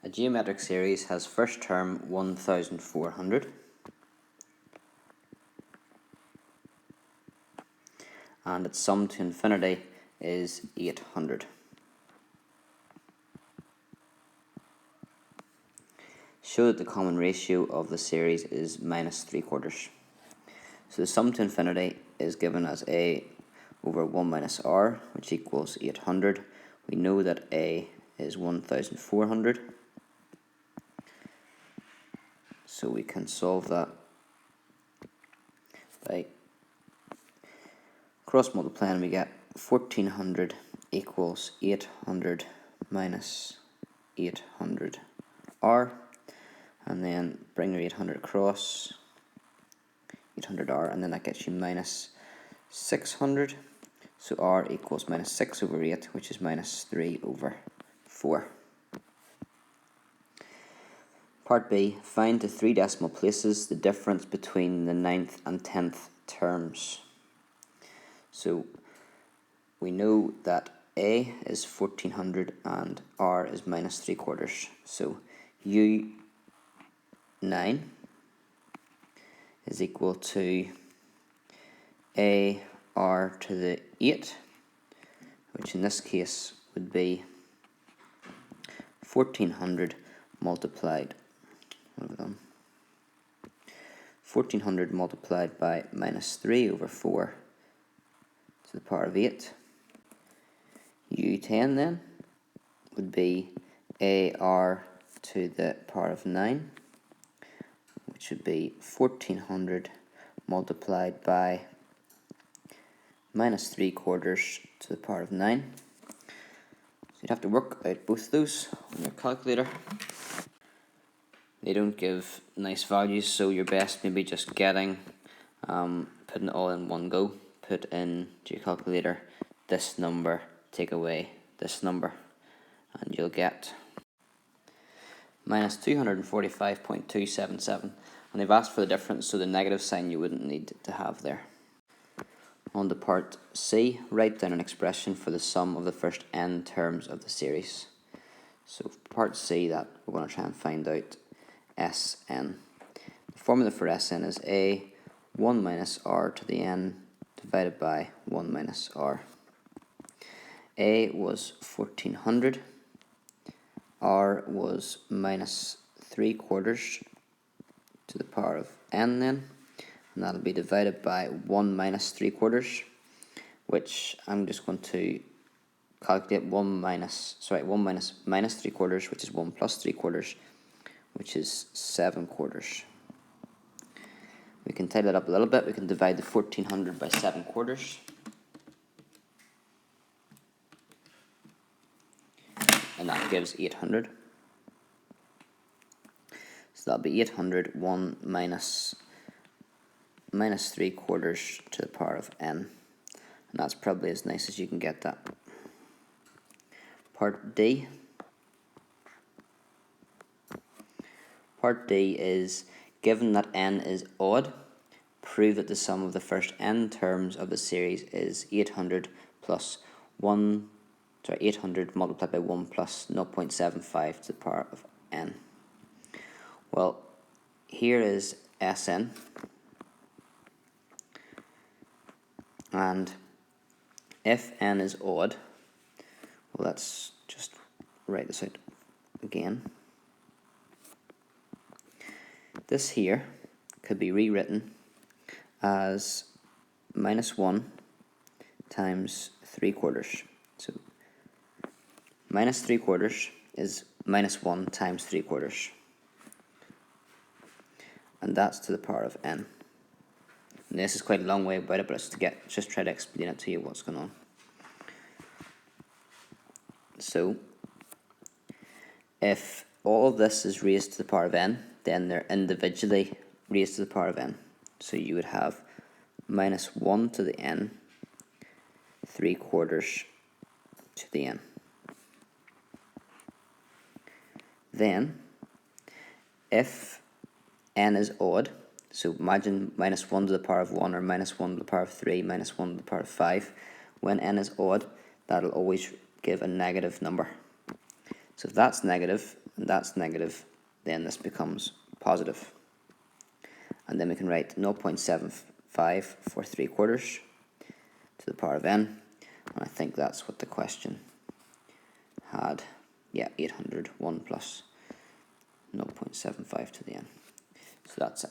A geometric series has first term 1400 and its sum to infinity is 800. Show that the common ratio of the series is -3/4. So the sum to infinity is given as a over 1 minus r, which equals 800. We know that a is 1400. So we can solve that by cross multiplying. We get 1400 equals 800 minus 800r, and then bring your 800 across, 800r, and then that gets you minus 600. So r equals minus 6 over 8, which is minus 3 over 4. Part B, find to 3 decimal places the difference between the 9th and 10th terms. So we know that A is 1400 and R is -3/4. So U9 is equal to AR to the 8, which in this case would be 1400 multiplied 1400 multiplied by -3 over 4 to the power of 8. U10 then would be AR to the power of 9, which would be 1400 multiplied by -3/4 to the power of 9. So you'd have to work out both of those on your calculator. They don't give nice values, so you're best maybe just putting it all in one go. Put in to your calculator this number, take away this number, and you'll get minus 245.277. And they've asked for the difference, so the negative sign you wouldn't need to have there. On to part C, write down an expression for the sum of the first n terms of the series. So part C, that we're going to try and find out Sn. The formula for Sn is a 1 minus r to the n divided by 1 minus r. A was 1400, r was -3/4 to the power of n then, and that'll be divided by 1 minus 3/4, which I'm just going to calculate 1 minus -3/4, which is 1 plus 3/4, which is 7/4. We can tidy that up a little bit. We can divide the 1400 by 7/4. And that gives 800. So that'll be 800, 1 minus -3/4 to the power of n. And that's probably as nice as you can get that. Part D. Part D is, given that n is odd, prove that the sum of the first n terms of the series is 800 multiplied by 1 plus 0.75 to the power of n. Well, here is Sn, and if n is odd, well, let's just write this out again. This here could be rewritten as -1 times 3/4. So -3/4 is -1 times 3/4. And that's to the power of n. And this is quite a long way about it, but it's just try to explain it to you what's going on. So if all of this is raised to the power of n, then they're individually raised to the power of n. So you would have -1 to the n, 3/4 to the n. Then, if n is odd, so imagine -1 to the power of 1, or -1 to the power of 3, -1 to the power of 5. When n is odd, that'll always give a negative number. So if that's negative and that's negative, then this becomes positive. And then we can write 0.75 for 3/4 to the power of n. And I think that's what the question had. Yeah, 801 plus 0.75 to the n. So that's it.